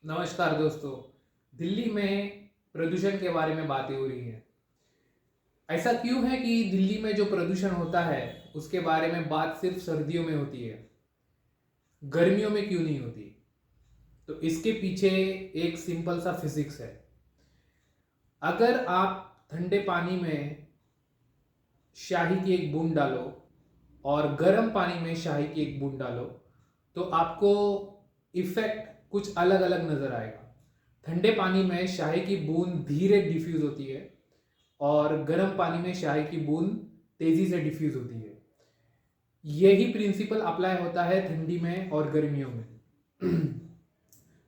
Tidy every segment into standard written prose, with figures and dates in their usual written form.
नमस्कार दोस्तों। दिल्ली में प्रदूषण के बारे में बातें हो रही है। ऐसा क्यों है कि दिल्ली में जो प्रदूषण होता है उसके बारे में बात सिर्फ सर्दियों में होती है, गर्मियों में क्यों नहीं होती? तो इसके पीछे एक सिंपल सा फिजिक्स है। अगर आप ठंडे पानी में शाही की एक बूंद डालो और गर्म पानी में शाही की एक बूंद डालो तो आपको इफेक्ट कुछ अलग अलग नजर आएगा। ठंडे पानी में शाही की बूंद धीरे डिफ्यूज होती है और गर्म पानी में शाही की बूंद तेजी से डिफ्यूज होती है। यही प्रिंसिपल अप्लाई होता है ठंडी में और गर्मियों में।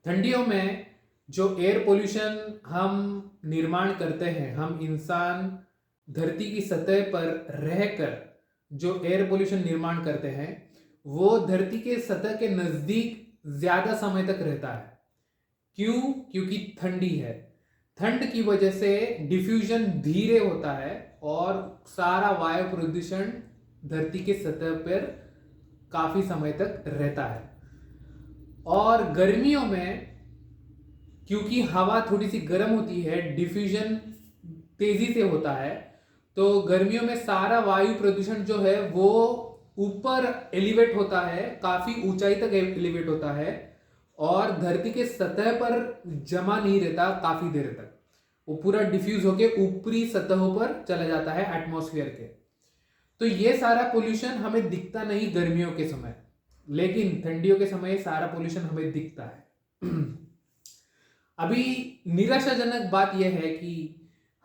ठंडियों में जो एयर पोल्यूशन हम निर्माण करते हैं, हम इंसान धरती की सतह पर रहकर जो एयर पोल्यूशन निर्माण करते हैं वो धरती के सतह के नजदीक ज्यादा समय तक रहता है। क्यों? क्योंकि ठंडी है। ठंड की वजह से डिफ्यूजन धीरे होता है और सारा वायु प्रदूषण धरती के सतह पर काफी समय तक रहता है। और गर्मियों में क्योंकि हवा थोड़ी सी गर्म होती है, डिफ्यूजन तेजी से होता है, तो गर्मियों में सारा वायु प्रदूषण जो है वो ऊपर एलिवेट होता है, काफी ऊंचाई तक एलिवेट होता है और धरती के सतह पर जमा नहीं रहता काफी देर तक। वो पूरा डिफ्यूज होके ऊपरी सतहों पर चला जाता है एटमॉस्फेयर के। तो ये सारा पोल्यूशन हमें दिखता नहीं गर्मियों के समय, लेकिन ठंडियों के समय सारा पोल्यूशन हमें दिखता है। अभी निराशाजनक बात यह है कि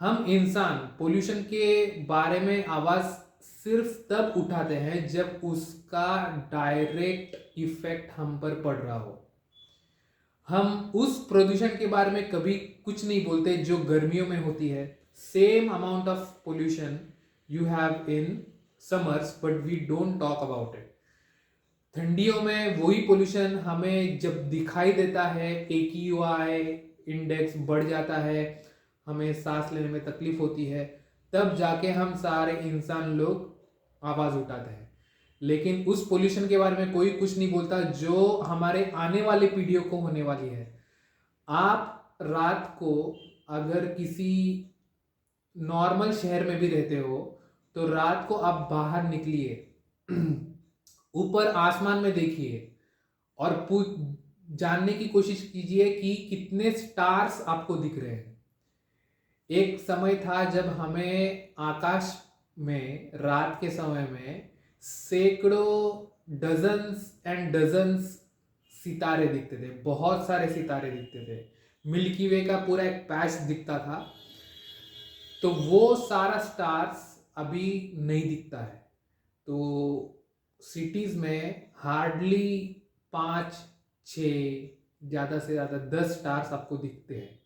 हम इंसान पोल्यूशन के बारे में आवाज सिर्फ तब उठाते हैं जब उसका डायरेक्ट इफेक्ट हम पर पड़ रहा हो। हम उस प्रदूषण के बारे में कभी कुछ नहीं बोलते जो गर्मियों में होती है। Same amount of pollution you have in summers but we don't talk about it. ठंडियों में वही पोल्यूशन हमें जब दिखाई देता है, AQI इंडेक्स बढ़ जाता है, हमें सांस लेने में तकलीफ होती है, तब जाके हम सारे इंसान लोग आवाज उठाते हैं। लेकिन उस पोल्यूशन के बारे में कोई कुछ नहीं बोलता जो हमारे आने वाली पीढ़ियों को होने वाली है। आप रात को अगर किसी नॉर्मल शहर में भी रहते हो तो रात को आप बाहर निकलिए, ऊपर आसमान में देखिए और जानने की कोशिश कीजिए कि कितने स्टार्स आपको दिख रहे हैं। एक समय था जब हमें आकाश में रात के समय में सैकड़ों डजन्स एंड डजन्स सितारे दिखते थे, बहुत सारे सितारे दिखते थे, मिल्की वे का पूरा एक पैच दिखता था। तो वो सारा स्टार्स अभी नहीं दिखता है। तो सिटीज में हार्डली 5-6, ज्यादा से ज्यादा 10 स्टार्स आपको दिखते हैं।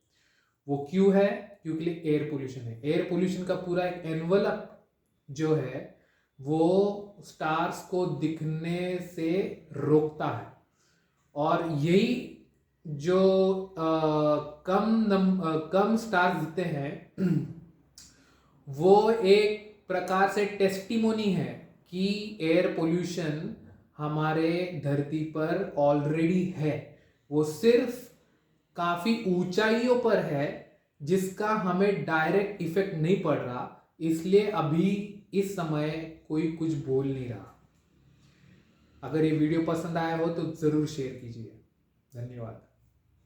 वो क्यों है? क्योंकि एयर पोल्यूशन है। एयर पोल्यूशन का पूरा एक एनवलप जो है वो स्टार्स को दिखने से रोकता है। और यही जो कम स्टार्स दिखते हैं वो एक प्रकार से टेस्टिमोनी है कि एयर पोल्यूशन हमारे धरती पर ऑलरेडी है। वो सिर्फ काफी ऊंचाइयों पर है जिसका हमें डायरेक्ट इफेक्ट नहीं पड़ रहा, इसलिए अभी इस समय कोई कुछ बोल नहीं रहा। अगर ये वीडियो पसंद आया हो तो जरूर शेयर कीजिए। धन्यवाद।